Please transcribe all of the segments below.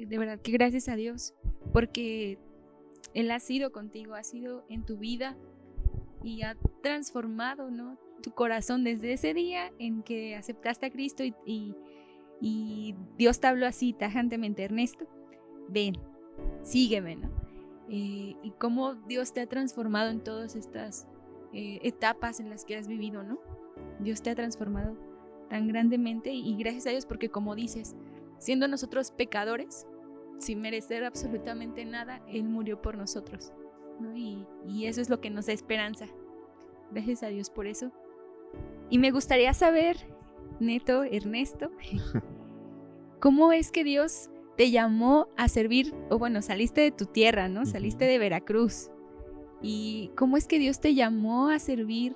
de verdad que gracias a Dios, porque Él ha sido contigo, ha sido en tu vida y ha transformado, ¿no?, tu corazón desde ese día en que aceptaste a Cristo y Dios te habló así tajantemente: Ernesto, ven, sígueme, ¿no? Y cómo Dios te ha transformado en todas estas etapas en las que has vivido, ¿no? Dios te ha transformado tan grandemente y gracias a Dios, porque como dices, siendo nosotros pecadores, sin merecer absolutamente nada, Él murió por nosotros, ¿no? Y eso es lo que nos da esperanza. Gracias a Dios por eso. Y me gustaría saber, Neto, Ernesto, ¿cómo es que Dios te llamó a servir? O bueno, saliste de tu tierra, ¿no? Saliste de Veracruz. ¿Y cómo es que Dios te llamó a servir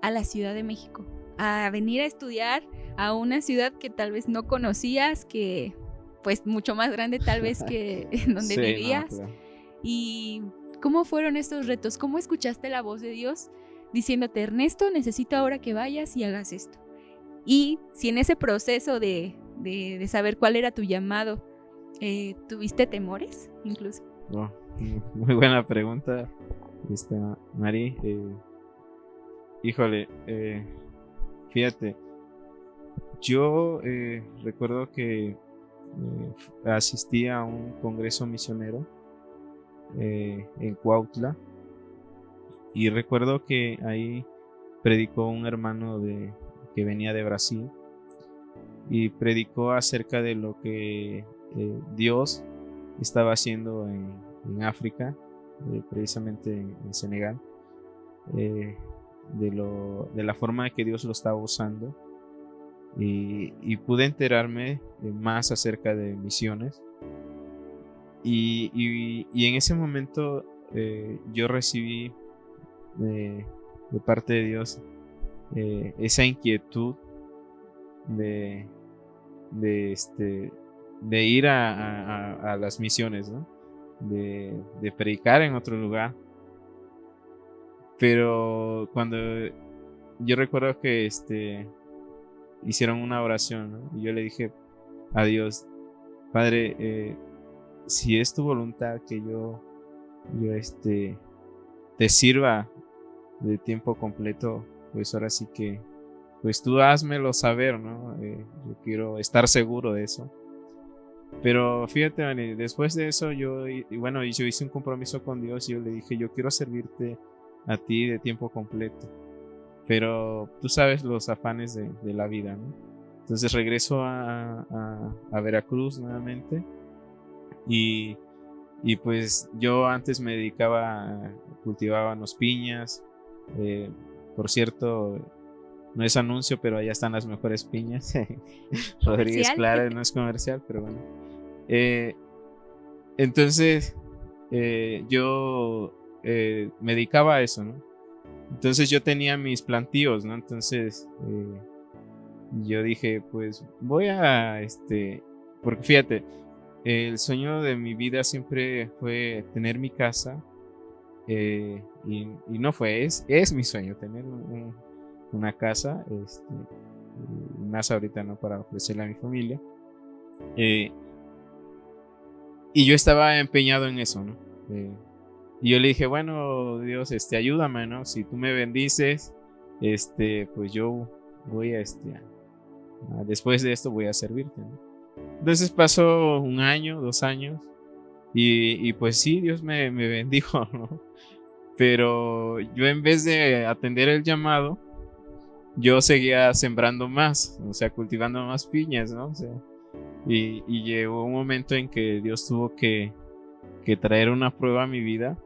a la Ciudad de México? A venir a estudiar a una ciudad que tal vez no conocías, que pues mucho más grande tal vez que en donde Sí, no, vivías. claro. ¿Y cómo fueron estos retos? ¿Cómo escuchaste la voz de Dios diciéndote: Ernesto, necesito ahora que vayas y hagas esto? Y si en ese proceso de saber cuál era tu llamado, ¿tuviste temores incluso? Oh, muy buena pregunta, Mari. Híjole, fíjate, yo recuerdo que asistí a un congreso misionero en Cuautla, y recuerdo que ahí predicó un hermano que venía de Brasil, y predicó acerca de lo que Dios estaba haciendo en África, precisamente en Senegal, de la forma que Dios lo estaba usando, y pude enterarme más acerca de misiones, y en ese momento yo recibí de parte de Dios esa inquietud de, de, este, de ir a las misiones, ¿no? De predicar en otro lugar. Pero cuando yo recuerdo que hicieron una oración, ¿no? Y yo le dije a Dios: Padre, si es tu voluntad que yo te sirva de tiempo completo, pues ahora sí que, pues tú házmelo saber, ¿no? Yo quiero estar seguro de eso. Pero fíjate, Dani, después de eso yo hice un compromiso con Dios, y yo le dije: yo quiero servirte a ti de tiempo completo. Pero tú sabes los afanes de la vida, ¿no? Entonces regreso a Veracruz nuevamente, y, y pues yo antes me dedicaba, cultivábamos piñas. eh, por cierto, no es anuncio, pero allá están las mejores piñas. Rodríguez Comercial. Clara, no es comercial, pero bueno. Eh, entonces yo me dedicaba a eso, ¿no? Entonces yo tenía mis plantíos, ¿no? Entonces yo dije, pues voy a porque fíjate, el sueño de mi vida siempre fue tener mi casa, y no fue, es mi sueño tener una casa, más ahorita, ¿no? Para ofrecerle a mi familia. Eh, y yo estaba empeñado en eso, ¿no? Y yo le dije: bueno, Dios, ayúdame, ¿no? Si tú me bendices, pues yo voy después de esto voy a servirte, ¿no? Entonces pasó un año, 2 años, y pues sí, Dios me bendijo, ¿no? Pero yo, en vez de atender el llamado, yo seguía sembrando más, o sea, cultivando más piñas, ¿no? O sea, y llegó un momento en que Dios tuvo que traer una prueba a mi vida,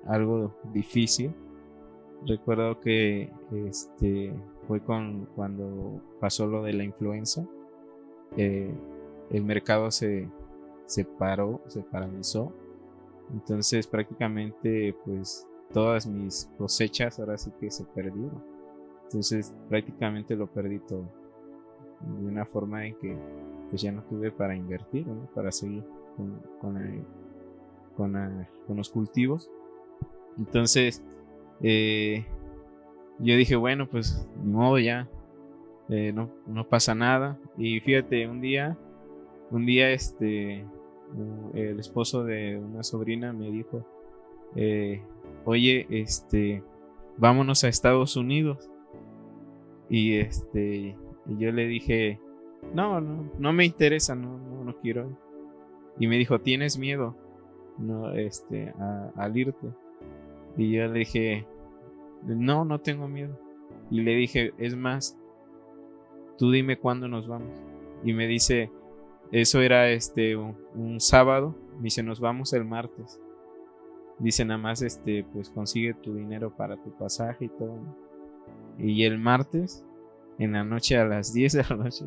algo difícil. Recuerdo que fue cuando pasó lo de la influenza. eh, el mercado se paró, se paralizó. Entonces prácticamente pues todas mis cosechas ahora sí que se perdieron. Entonces prácticamente lo perdí todo, de una forma en que pues ya no tuve para invertir, ¿no? Para seguir con los cultivos. Entonces yo dije: bueno, pues ni modo, ya no pasa nada. Y fíjate, un día el esposo de una sobrina me dijo, oye, vámonos a Estados Unidos. Y yo le dije, no me interesa, no quiero. Y me dijo, ¿tienes miedo no, al irte? Y yo le dije, no tengo miedo. Y le dije, es más, tú dime cuándo nos vamos. Y me dice, eso era un sábado. Me dice, nos vamos el martes. Dice, nada más pues consigue tu dinero para tu pasaje y todo, ¿no? Y el martes, en la noche, a las 10 de la noche,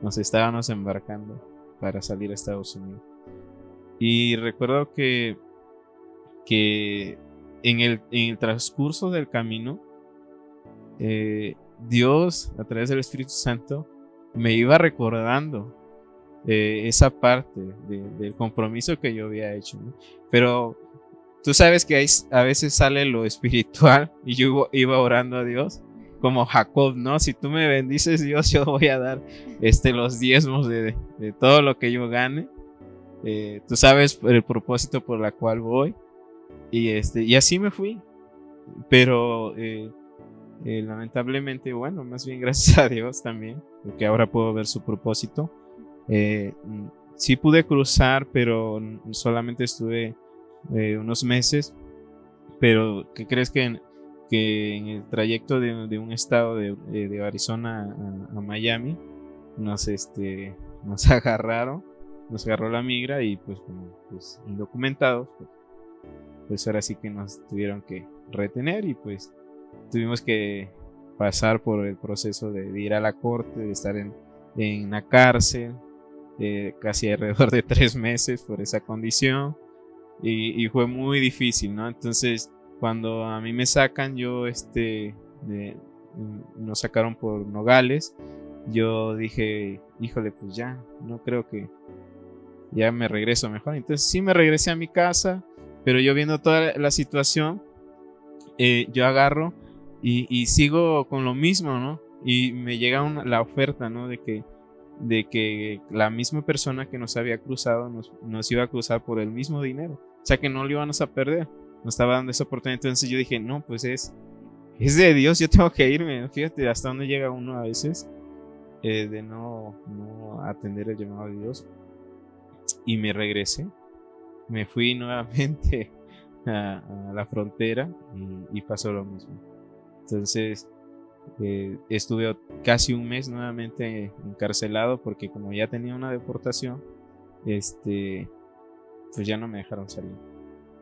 nos estábamos embarcando para salir a Estados Unidos. Y recuerdo que en el transcurso del camino, Dios, a través del Espíritu Santo, me iba recordando esa parte del compromiso que yo había hecho, ¿no? Pero tú sabes que a veces sale lo espiritual, y yo iba orando a Dios como Jacob, ¿no? Si tú me bendices, Dios, yo voy a dar los diezmos de todo lo que yo gane. Tú sabes el propósito por la cual voy. Y así me fui. Pero lamentablemente, bueno, más bien gracias a Dios también, porque ahora puedo ver su propósito. Sí pude cruzar, pero solamente estuve unos meses. Pero ¿qué crees que en el trayecto de un estado de Arizona a Miami nos agarraron, nos agarró la migra, y pues como pues indocumentados, pues ahora sí que nos tuvieron que retener, y pues tuvimos que pasar por el proceso de ir a la corte, de estar en la cárcel, casi alrededor de 3 meses por esa condición, y fue muy difícil, ¿no? Entonces, cuando a mí me sacan, nos sacaron por Nogales, yo dije, híjole, pues ya, no creo que ya me regreso mejor. Entonces sí me regresé a mi casa, pero yo viendo toda la situación, yo agarro y sigo con lo mismo, ¿no? Y me llega la oferta, ¿no? De que la misma persona que nos había cruzado nos iba a cruzar por el mismo dinero. O sea que no lo íbamos a perder. Nos estaba dando esa oportunidad. Entonces yo dije, no, pues es de Dios, yo tengo que irme. Fíjate hasta dónde llega uno a veces, de no atender el llamado de Dios. Y me regresé. Me fui nuevamente a la frontera, y pasó lo mismo. Entonces estuve casi un mes nuevamente encarcelado, porque como ya tenía una deportación, pues ya no me dejaron salir.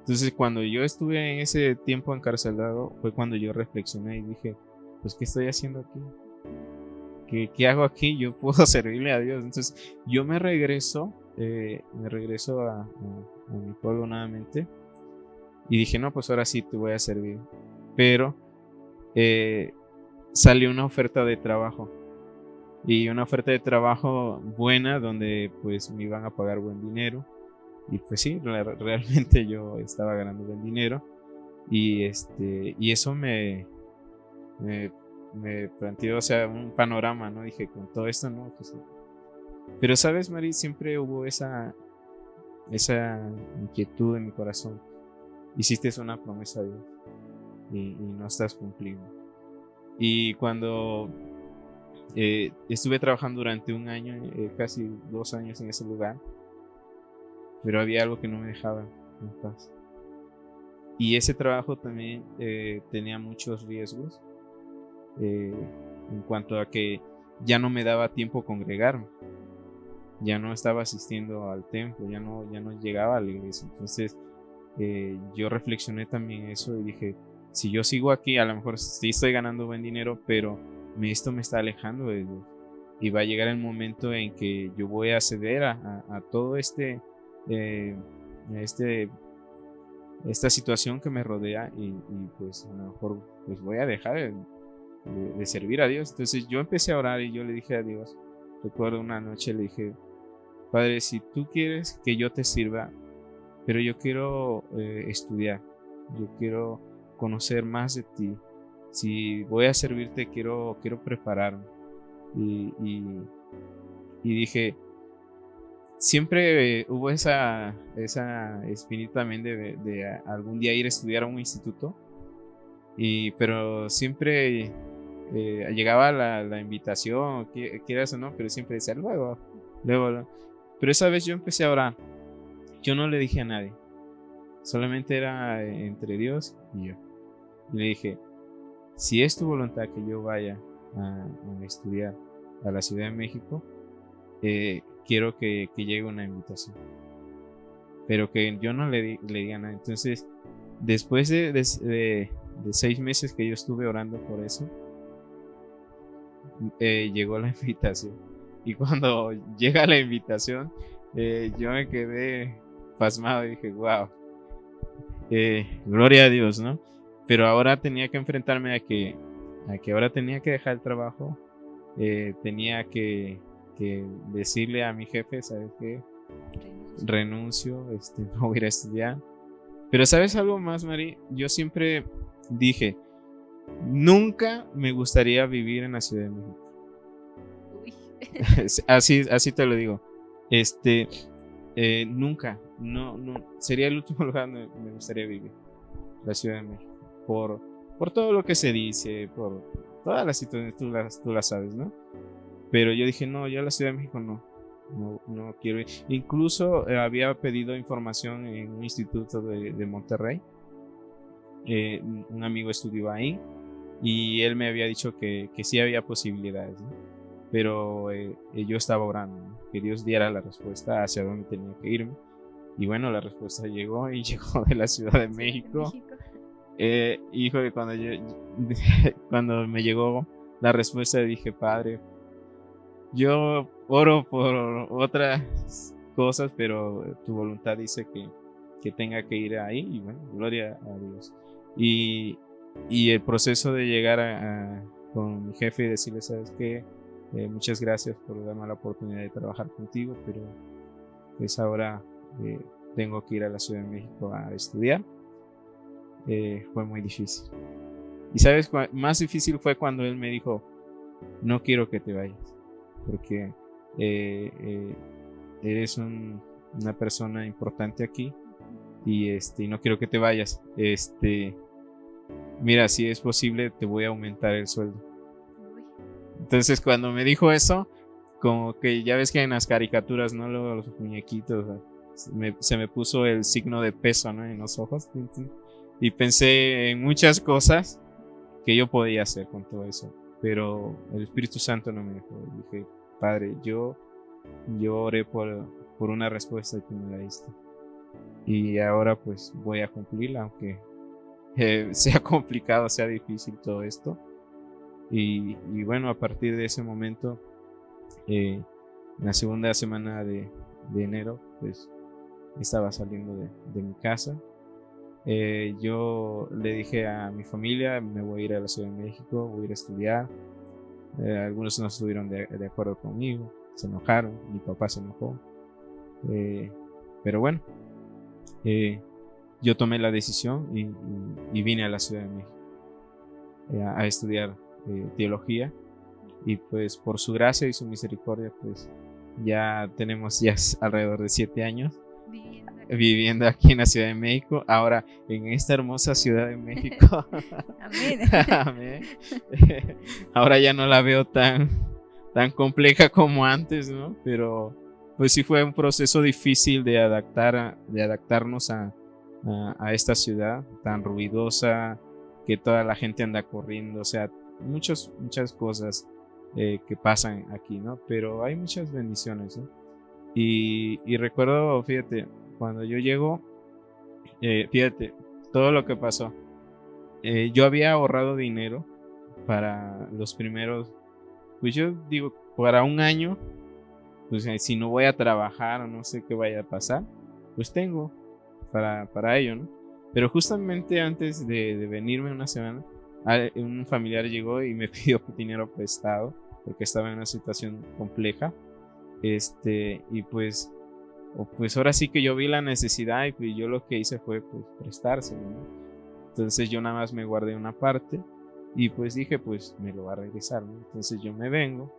Entonces cuando yo estuve en ese tiempo encarcelado, fue cuando yo reflexioné y dije, pues ¿qué estoy haciendo aquí? ¿Qué hago aquí? Yo puedo servirle a Dios. Entonces yo me regreso a mi pueblo nuevamente, y dije, no, pues ahora sí te voy a servir. Pero salió una oferta de trabajo, y una oferta de trabajo buena, donde pues me iban a pagar buen dinero. Y pues sí, realmente yo estaba ganando buen dinero, y eso me planteó, o sea, un panorama, ¿no? Dije, con todo esto, ¿no? Pues, pero sabes, Mari, siempre hubo esa inquietud en mi corazón. Hiciste una promesa a Dios, y no estás cumpliendo. Y cuando estuve trabajando durante un año, casi 2 años en ese lugar, pero había algo que no me dejaba en paz. Y ese trabajo también tenía muchos riesgos, en cuanto a que ya no me daba tiempo congregarme, ya no estaba asistiendo al templo, ya no llegaba a la iglesia. Entonces yo reflexioné también eso, y dije, si yo sigo aquí, a lo mejor sí estoy ganando buen dinero, pero esto me está alejando de Dios, y va a llegar el momento en que yo voy a ceder a todo esta situación que me rodea, y pues a lo mejor pues voy a dejar de servir a Dios. Entonces yo empecé a orar, y yo le dije a Dios, recuerdo una noche, le dije, Padre, si tú quieres que yo te sirva, pero yo quiero estudiar, yo quiero conocer más de ti, si voy a servirte, quiero prepararme. Y dije, siempre hubo esa espinita también de algún día ir a estudiar a un instituto, pero siempre llegaba la invitación, quieras o no, pero siempre decía luego, luego. Pero esa vez yo empecé a orar. Yo no le dije a nadie, solamente era entre Dios y yo. Y le dije, si es tu voluntad que yo vaya a estudiar a la Ciudad de México, quiero que llegue una invitación, pero que yo no le diga nada. Entonces, después de 6 meses que yo estuve orando por eso, llegó la invitación. Y cuando llega la invitación, yo me quedé pasmado y dije, wow, gloria a Dios, ¿no? Pero ahora tenía que enfrentarme a que ahora tenía que dejar el trabajo, tenía que decirle a mi jefe, ¿sabes qué? Renuncio, no voy a ir a estudiar. Pero ¿sabes algo más, Mari? Yo siempre dije, nunca me gustaría vivir en la Ciudad de México. Uy. así te lo digo. Nunca, no, sería el último lugar donde me gustaría vivir, la Ciudad de México, por todo lo que se dice, por todas las situaciones, tú las sabes, ¿no? Pero yo dije, no, yo a la Ciudad de México no quiero ir. Incluso había pedido información en un instituto de Monterrey. Un amigo estudió ahí y él me había dicho que sí había posibilidades, ¿no? Pero yo estaba orando, ¿no? Que Dios diera la respuesta hacia dónde tenía que irme. Y bueno, la respuesta llegó de la Ciudad de México. Híjole, cuando me llegó la respuesta dije, Padre, yo oro por otras cosas, pero tu voluntad dice que tenga que ir ahí. Y bueno, gloria a Dios. Y el proceso de llegar con mi jefe y decirle, ¿sabes qué? Muchas gracias por darme la oportunidad de trabajar contigo, pero pues ahora tengo que ir a la Ciudad de México a estudiar. Fue muy difícil. Y sabes, más difícil fue cuando él me dijo, no quiero que te vayas, porque eres una persona importante aquí y no quiero que te vayas. Mira, si es posible te voy a aumentar el sueldo. Entonces cuando me dijo eso, como que ya ves que en las caricaturas, ¿no? Luego los muñequitos, se me puso el signo de peso, ¿no? En los ojos. Y pensé en muchas cosas que yo podía hacer con todo eso. Pero el Espíritu Santo no me dejó. Dije, Padre, yo oré por una respuesta y tú me la diste. Y ahora pues voy a cumplirla, aunque sea complicado, sea difícil todo esto. Y bueno, a partir de ese momento, en la segunda semana de enero, pues estaba saliendo de mi casa. Yo le dije a mi familia, me voy a ir a la Ciudad de México, voy a ir a estudiar. Algunos no estuvieron de acuerdo conmigo, se enojaron, mi papá se enojó. Pero bueno, yo tomé la decisión y vine a la Ciudad de México a estudiar teología, y pues por su gracia y su misericordia pues ya tenemos alrededor de 7 años viviendo aquí en la Ciudad de México, ahora en esta hermosa Ciudad de México. Amén. Amén. Ahora ya no la veo tan compleja como antes, ¿no? Pero pues sí fue un proceso difícil de adaptarnos a esta ciudad tan ruidosa, que toda la gente anda corriendo, o sea, muchas cosas que pasan aquí, ¿no? Pero hay muchas bendiciones, ¿no? Y recuerdo, fíjate, cuando yo llego, fíjate, todo lo que pasó. Yo había ahorrado dinero para los primeros, pues yo digo, para un año, pues si no voy a trabajar o no sé qué vaya a pasar, pues tengo para ello, ¿no? Pero justamente antes de venirme una semana, un familiar llegó y me pidió dinero prestado porque estaba en una situación compleja. Y pues ahora sí que yo vi la necesidad y pues yo lo que hice fue pues prestárselo, ¿no? Entonces yo nada más me guardé una parte y pues dije, pues me lo va a regresar, ¿no? Entonces yo me vengo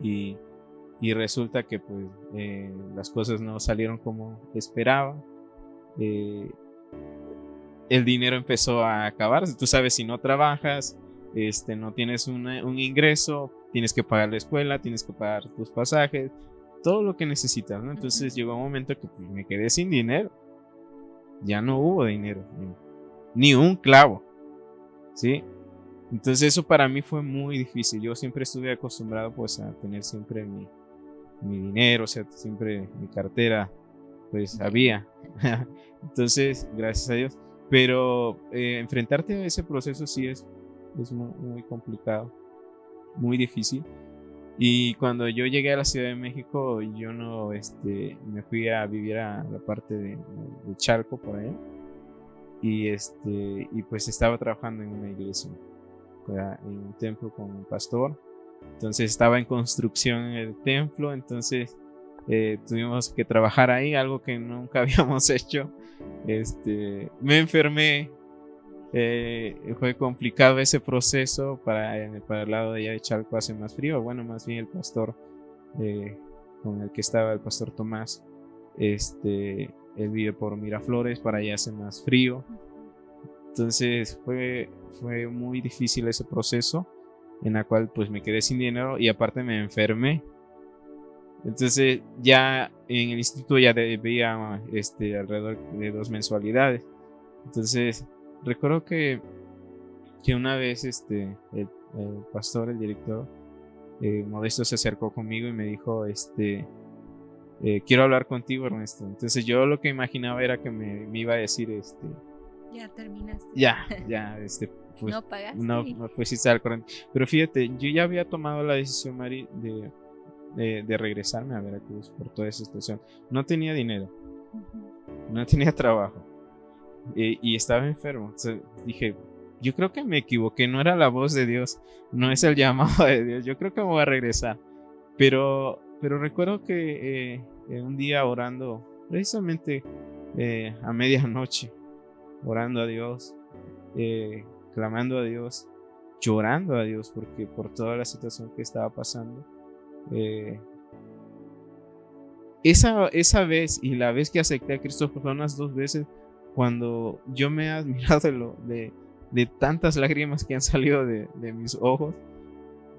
y y resulta que pues las cosas no salieron como esperaba. Eh, el dinero empezó a acabarse. Tú sabes, si no trabajas, no tienes un ingreso, tienes que pagar la escuela, tienes que pagar tus pasajes, todo lo que necesitas, ¿no? Entonces llegó un momento que pues, me quedé sin dinero. Ya no hubo dinero, ni un clavo, ¿sí? Entonces eso para mí fue muy difícil. Yo siempre estuve acostumbrado pues a tener siempre mi dinero, o sea, siempre mi cartera pues había. Entonces, gracias a Dios. Pero enfrentarte a ese proceso sí es muy, muy complicado, muy difícil. Y cuando yo llegué a la Ciudad de México, yo no, me fui a vivir a la parte de Chalco por allá. Y pues estaba trabajando en una iglesia, en un templo con un pastor. Entonces estaba en construcción en el templo, entonces tuvimos que trabajar ahí, algo que nunca habíamos hecho. Me enfermé, fue complicado ese proceso. Para el lado de allá de Chalco hace más frío, bueno, más bien el pastor con el que estaba, el pastor Tomás, él vive por Miraflores, para allá hace más frío. Entonces fue muy difícil ese proceso, en la cual pues me quedé sin dinero y aparte me enfermé. Entonces ya en el instituto ya debía alrededor de 2 mensualidades. Entonces recuerdo que una vez el pastor, el director Modesto, se acercó conmigo y me dijo, quiero hablar contigo, Ernesto. Entonces yo lo que imaginaba era que me iba a decir, ya terminaste. Ya, pues no pagaste. No, pues sí está al corriente. Pero fíjate, yo ya había tomado la decisión, Mari, de regresarme a Veracruz por toda esa situación. No tenía dinero, no tenía trabajo, y estaba enfermo. Entonces dije, yo creo que me equivoqué, no era la voz de Dios, no es el llamado de Dios, yo creo que me voy a regresar. Pero recuerdo que un día orando, precisamente a medianoche, orando a Dios, clamando a Dios, llorando a Dios por toda la situación que estaba pasando. Esa vez y la vez que acepté a Cristo fueron las 2 veces cuando yo me he admirado de tantas lágrimas que han salido de mis ojos,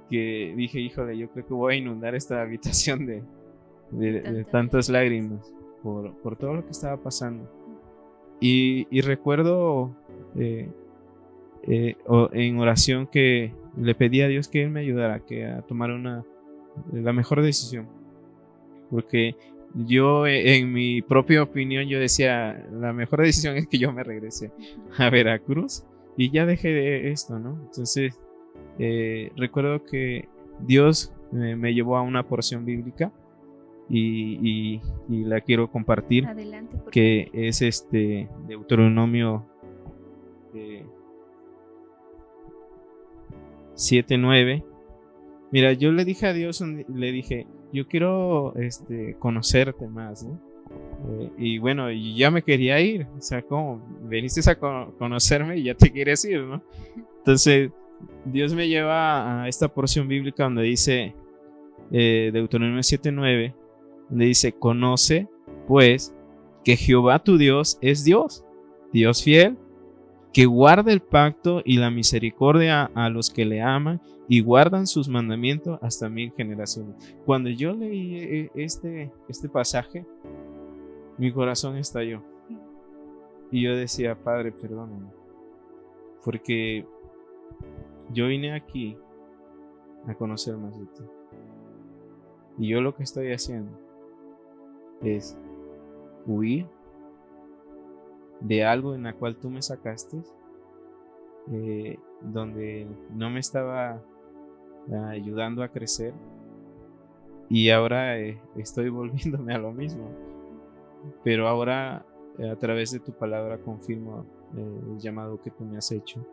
que dije, híjole, yo creo que voy a inundar esta habitación de tantas lágrimas por todo lo que estaba pasando. Y recuerdo en oración que le pedí a Dios que Él me ayudara a tomar la mejor decisión, porque yo en mi propia opinión yo decía, la mejor decisión es que yo me regrese a Veracruz y ya dejé de esto, ¿no? Entonces recuerdo que Dios me llevó a una porción bíblica y la quiero compartir. Adelante, que es Deuteronomio 7:9. Mira, yo le dije a Dios, le dije, yo quiero conocerte más, ¿no? Y bueno, y ya me quería ir, o sea, como veniste a conocerme y ya te quieres ir, ¿no? Entonces Dios me lleva a esta porción bíblica donde dice Deuteronomio 7:9, donde dice, conoce pues que Jehová tu Dios es Dios, Dios fiel, que guarda el pacto y la misericordia a los que le aman y guardan sus mandamientos hasta 1000 generaciones. Cuando yo leí este pasaje, mi corazón estalló. Y yo decía, Padre, perdóname, porque yo vine aquí a conocer más de ti. Y yo lo que estoy haciendo es huir de algo en la cual tú me sacaste, donde no me estaba ayudando a crecer, y ahora estoy volviéndome a lo mismo. Pero ahora a través de tu palabra confirmo el llamado que tú me has hecho,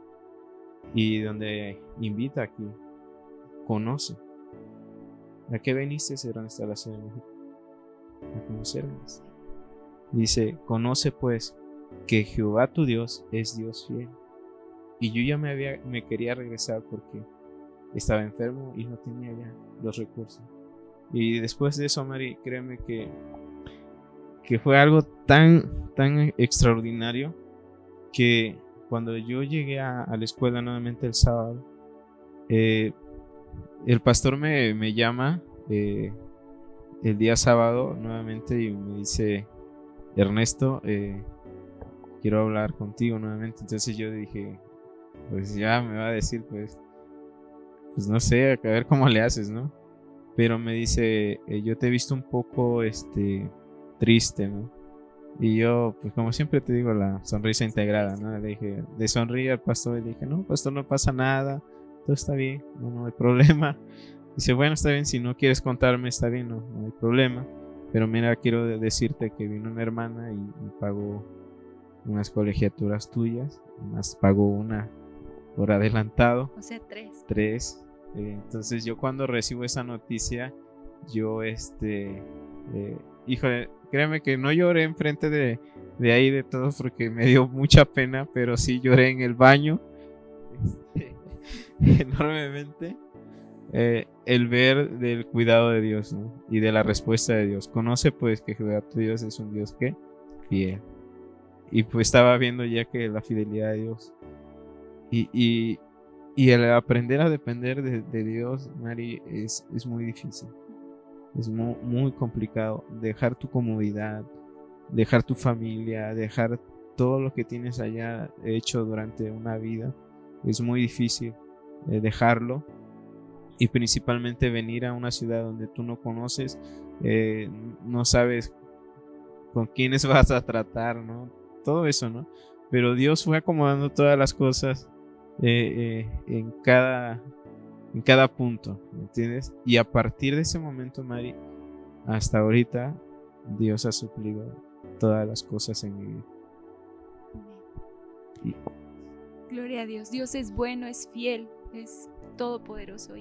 y donde invita aquí, conoce. ¿A qué veniste, Ernesto, a la Ciudad de México? A conocerme. Dice, conoce pues que Jehová tu Dios es Dios fiel. Y yo ya me quería regresar porque estaba enfermo y no tenía ya los recursos. Y después de eso, Mari, créeme que fue algo tan extraordinario que cuando yo llegué a la escuela nuevamente el sábado, el pastor me llama el día sábado nuevamente y me dice: Ernesto, quiero hablar contigo nuevamente. Entonces yo dije, pues ya me va a decir, pues no sé, a ver cómo le haces, ¿no? Pero me dice: yo te he visto un poco triste, ¿no? Y yo, pues como siempre te digo, la sonrisa integrada, ¿no? Le dije, le sonríe al pastor y le dije: no, pastor, no pasa nada, todo está bien, no hay problema. Dice: bueno, está bien, si no quieres contarme, está bien, no hay problema. Pero mira, quiero decirte que vino una hermana y pagó unas colegiaturas tuyas, más pagó una por adelantado. O sea, 3. 3. Entonces yo cuando recibo esa noticia, yo híjole, créeme que no lloré enfrente de ahí de todos porque me dio mucha pena, pero sí lloré en el baño enormemente. El ver del cuidado de Dios, ¿no? Y de la respuesta de Dios. Conoce pues que Jehová tu Dios es un Dios que fiel. Y pues estaba viendo ya que la fidelidad de Dios y el aprender a depender de Dios, Mari, es muy difícil. Es muy complicado. Dejar tu comodidad, dejar tu familia, dejar todo lo que tienes allá hecho durante una vida. Es muy difícil dejarlo. Y principalmente venir a una ciudad donde tú no conoces, no sabes con quiénes vas a tratar, ¿no? Todo eso, ¿no? Pero Dios fue acomodando todas las cosas en cada punto, ¿me entiendes? Y a partir de ese momento, Mari, hasta ahorita, Dios ha suplido todas las cosas en mi vida. Gloria a Dios. Dios es bueno, es fiel, es todopoderoso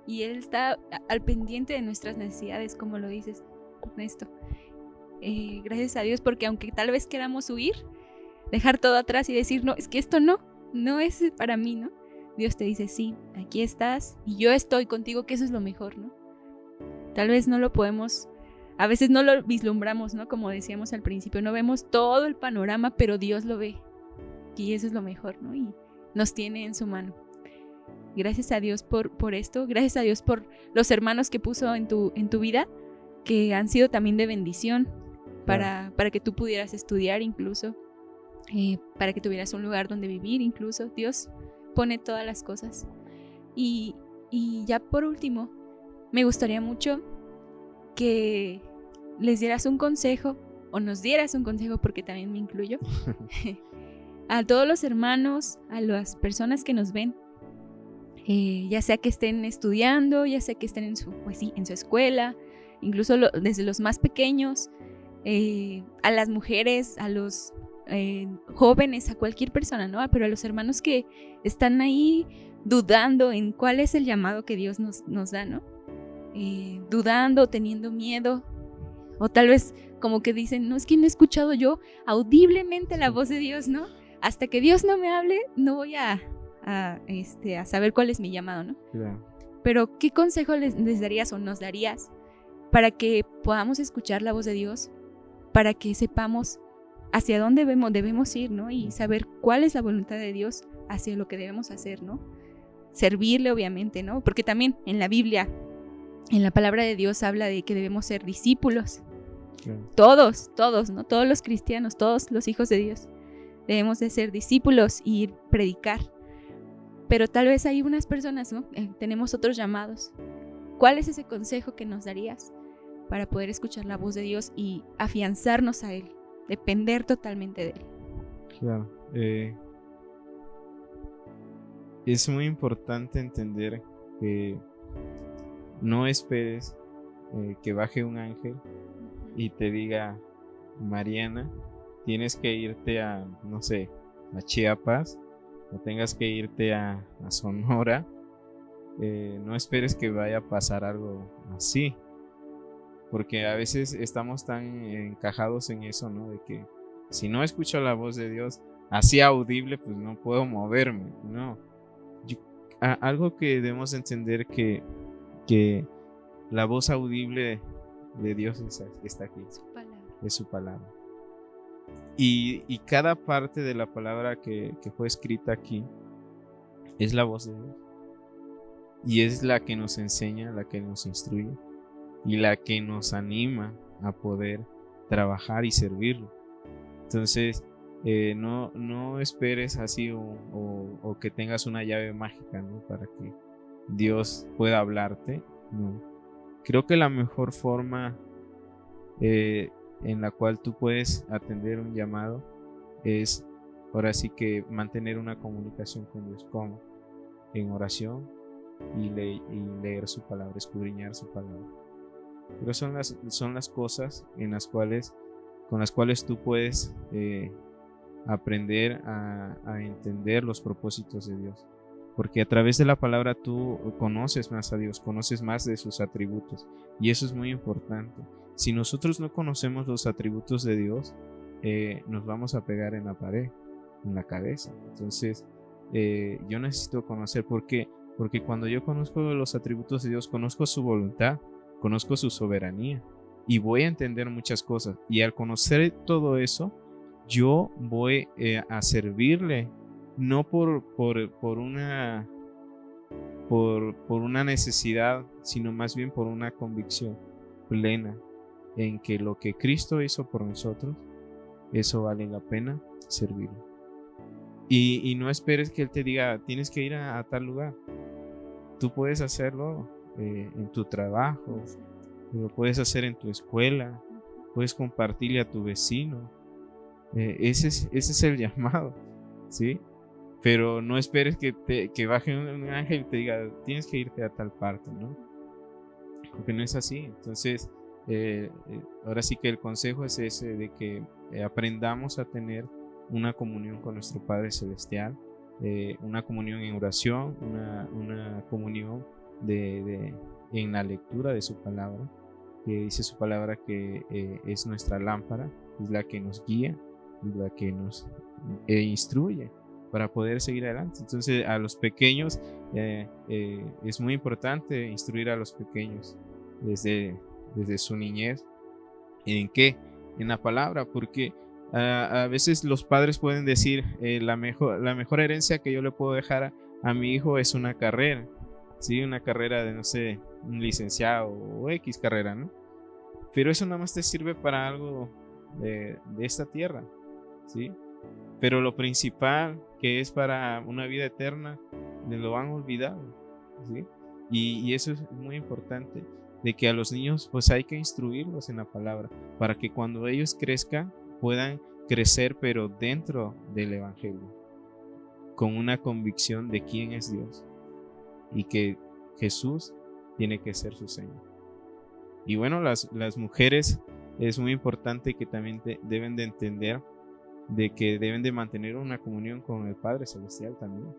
y Él está al pendiente de nuestras necesidades, como lo dices, Ernesto. Gracias a Dios, porque aunque tal vez queramos huir, dejar todo atrás y decir, no, es que esto no es para mí, ¿no? Dios te dice: sí, aquí estás y yo estoy contigo, que eso es lo mejor, ¿no? Tal vez no lo podemos, a veces no lo vislumbramos, ¿no? Como decíamos al principio, no vemos todo el panorama, pero Dios lo ve y eso es lo mejor, ¿no? Y nos tiene en su mano. Gracias a Dios por esto, gracias a Dios por los hermanos que puso en tu vida, que han sido también de bendición para que tú pudieras estudiar incluso, para que tuvieras un lugar donde vivir incluso. Dios pone todas las cosas. Y ya por último, me gustaría mucho que les dieras un consejo, o nos dieras un consejo, porque también me incluyo, a todos los hermanos, a las personas que nos ven, ya sea que estén estudiando, ya sea que estén en su escuela, incluso desde los más pequeños, a las mujeres, a los jóvenes, a cualquier persona, ¿no? Pero a los hermanos que están ahí dudando en cuál es el llamado que Dios nos da, ¿no? Dudando, teniendo miedo, o tal vez como que dicen: no, es que no he escuchado yo audiblemente la voz de Dios, ¿no? Hasta que Dios no me hable, no voy a saber cuál es mi llamado, ¿no? Claro. Pero ¿qué consejo les darías o nos darías para que podamos escuchar la voz de Dios, para que sepamos hacia dónde debemos ir, ¿no? Y saber cuál es la voluntad de Dios hacia lo que debemos hacer, ¿no? Servirle, obviamente, ¿no? Porque también en la Biblia, en la palabra de Dios, habla de que debemos ser discípulos. Claro. Todos, ¿no? Todos los cristianos, todos los hijos de Dios debemos de ser discípulos y predicar. Pero tal vez hay unas personas, ¿no? Tenemos otros llamados. ¿Cuál es ese consejo que nos darías para poder escuchar la voz de Dios y afianzarnos a Él, depender totalmente de Él? Claro. Es muy importante entender que no esperes que baje un ángel y te diga: Mariana, tienes que irte a, no sé, a Chiapas, o tengas que irte a Sonora. No esperes que vaya a pasar algo así, porque a veces estamos tan encajados en eso, ¿no? De que si no escucho la voz de Dios así audible, pues no puedo moverme, ¿no? Algo que debemos entender que la voz audible de Dios está aquí, Su palabra. es su palabra. Y cada parte de la palabra que fue escrita aquí es la voz de Dios. Y es la que nos enseña, la que nos instruye y la que nos anima a poder trabajar y servirlo. Entonces, no esperes así o que tengas una llave mágica, ¿no? Para que Dios pueda hablarte. No. Creo que la mejor forma en la cual tú puedes atender un llamado es ahora sí que mantener una comunicación con Dios. ¿Cómo? En oración y leer su palabra, escudriñar su palabra. Pero son las cosas con las cuales tú puedes aprender a entender los propósitos de Dios. Porque a través de la palabra tú conoces más a Dios, conoces más de sus atributos. Y eso es muy importante. Si nosotros no conocemos los atributos de Dios, nos vamos a pegar en la pared, en la cabeza. Entonces, yo necesito conocer porque cuando yo conozco los atributos de Dios, conozco su voluntad, conozco su soberanía y voy a entender muchas cosas. Y al conocer todo eso, yo voy a servirle, no por una necesidad, sino más bien por una convicción plena en que lo que Cristo hizo por nosotros, eso vale la pena servirlo. Y no esperes que Él te diga, tienes que ir a tal lugar. Tú puedes hacerlo en tu trabajo, lo puedes hacer en tu escuela, puedes compartirle a tu vecino. Ese es el llamado, ¿sí? Pero no esperes que baje un ángel y te diga, tienes que irte a tal parte, ¿no? Porque no es así. Entonces, ahora sí que el consejo es ese, de que aprendamos a tener una comunión con nuestro Padre Celestial, una comunión en oración, una comunión en la lectura de su palabra, que dice su palabra que es nuestra lámpara, es la que nos guía, es la que nos instruye para poder seguir adelante. Entonces, a los pequeños es muy importante instruir a los pequeños desde su niñez. ¿En qué? En la palabra, porque a veces los padres pueden decir, la mejor herencia que yo le puedo dejar a mi hijo es una carrera, ¿sí? Una carrera de, no sé, un licenciado o X carrera, ¿no? Pero eso nada más te sirve para algo de esta tierra, ¿sí? Pero lo principal, que es para una vida eterna, lo han olvidado, ¿sí? Y eso es muy importante, de que a los niños pues hay que instruirlos en la palabra, para que cuando ellos crezcan, puedan crecer pero dentro del evangelio, con una convicción de quién es Dios y que Jesús tiene que ser su Señor. Y bueno, las mujeres es muy importante que también deben de entender de que deben de mantener una comunión con el Padre Celestial también.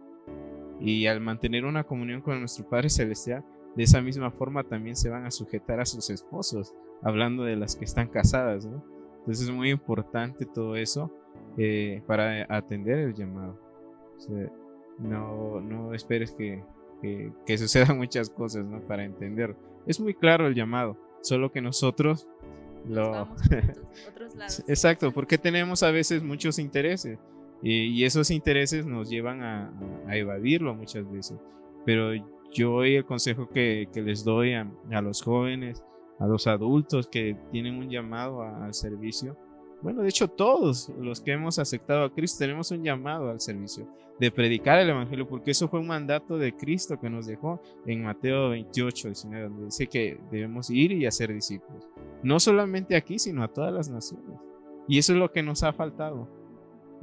Y al mantener una comunión con nuestro Padre Celestial, de esa misma forma también se van a sujetar a sus esposos, hablando de las que están casadas, ¿no? Entonces es muy importante todo eso para atender el llamado. O sea, no esperes que sucedan muchas cosas, ¿no? Para entenderlo. Es muy claro el llamado, solo que nosotros vamos por otros lados. Exacto, porque tenemos a veces muchos intereses y esos intereses nos llevan a evadirlo muchas veces. Pero yo hoy el consejo que les doy a los jóvenes, a los adultos que tienen un llamado al servicio, bueno, de hecho todos los que hemos aceptado a Cristo tenemos un llamado al servicio, de predicar el evangelio, porque eso fue un mandato de Cristo que nos dejó en Mateo 28, 19, donde dice que debemos ir y hacer discípulos, no solamente aquí, sino a todas las naciones. Y eso es lo que nos ha faltado,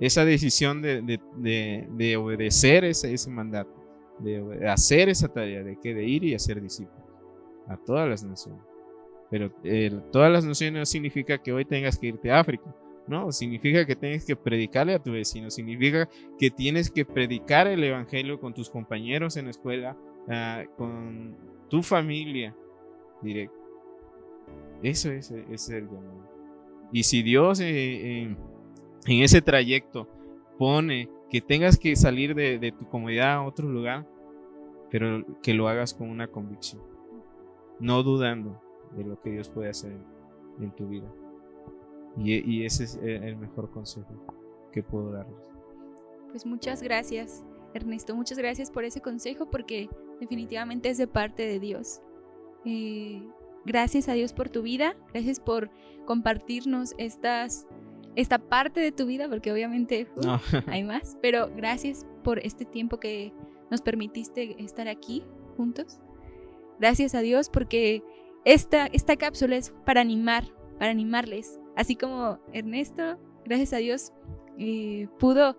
esa decisión de obedecer ese mandato, de hacer esa tarea de ir y hacer discípulos a todas las naciones. Pero todas las naciones no significa que hoy tengas que irte a África, no, significa que tienes que predicarle a tu vecino, significa que tienes que predicar el evangelio con tus compañeros en la escuela, con tu familia directa. Eso es el llamado. Y si Dios en ese trayecto pone que tengas que salir de tu comodidad a otro lugar, pero que lo hagas con una convicción no dudando de lo que Dios puede hacer en tu vida. Y ese es el mejor consejo que puedo darles. Pues muchas gracias, Ernesto, muchas gracias por ese consejo, porque definitivamente es de parte de Dios. Gracias a Dios por tu vida, gracias por compartirnos esta parte de tu vida, porque obviamente No. hay más, pero gracias por este tiempo que nos permitiste estar aquí juntos. Gracias a Dios porque esta cápsula es para animarles, así como Ernesto, gracias a Dios, pudo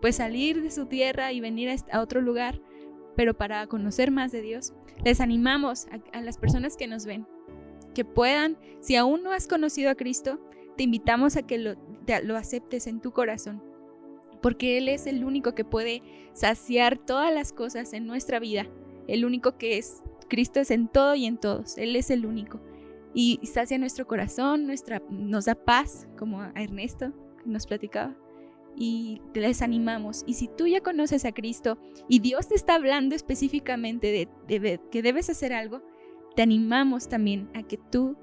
pues salir de su tierra y venir a otro lugar, pero para conocer más de Dios. Les animamos a las personas que nos ven, que puedan, si aún no has conocido a Cristo, te invitamos a que lo aceptes en tu corazón, porque Él es el único que puede saciar todas las cosas en nuestra vida. El único que es, Cristo es en todo y en todos, Él es el único. Y sacia nuestro corazón, nos da paz, como a Ernesto que nos platicaba. Y les animamos. Y si tú ya conoces a Cristo y Dios te está hablando específicamente de que debes hacer algo, te animamos también a que tú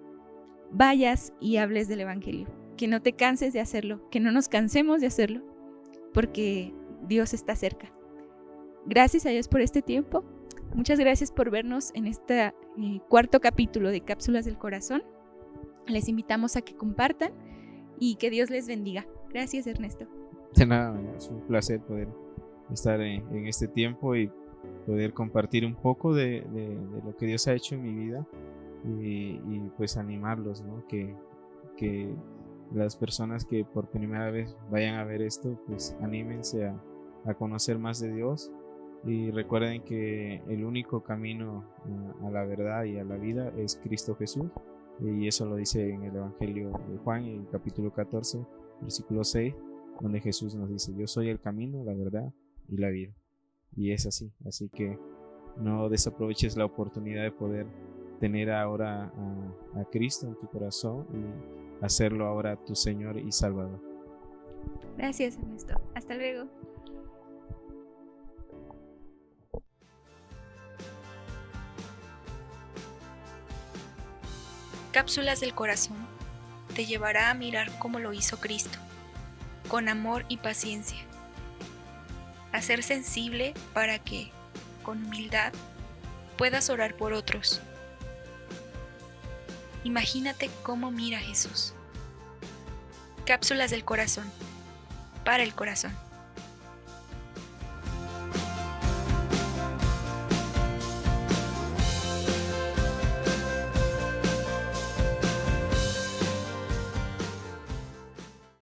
vayas y hables del Evangelio. Que no te canses de hacerlo, que no nos cansemos de hacerlo, porque Dios está cerca. Gracias a Dios por este tiempo. Muchas gracias por vernos en este cuarto capítulo de Cápsulas del Corazón. Les invitamos a que compartan y que Dios les bendiga. Gracias, Ernesto. De nada, es un placer poder estar en este tiempo y poder compartir un poco de lo que Dios ha hecho en mi vida y pues animarlos, ¿no? Que las personas que por primera vez vayan a ver esto, pues anímense a conocer más de Dios, y recuerden que el único camino a la verdad y a la vida es Cristo Jesús, y eso lo dice en el Evangelio de Juan, en el capítulo 14, versículo 6, donde Jesús nos dice: yo soy el camino, la verdad y la vida. Y es así que no desaproveches la oportunidad de poder tener ahora a Cristo en tu corazón y hacerlo ahora tu Señor y Salvador. Gracias, Ernesto. Hasta luego. Cápsulas del Corazón te llevará a mirar cómo lo hizo Cristo, con amor y paciencia. A ser sensible para que, con humildad, puedas orar por otros. Imagínate cómo mira Jesús. Cápsulas del Corazón, para el corazón.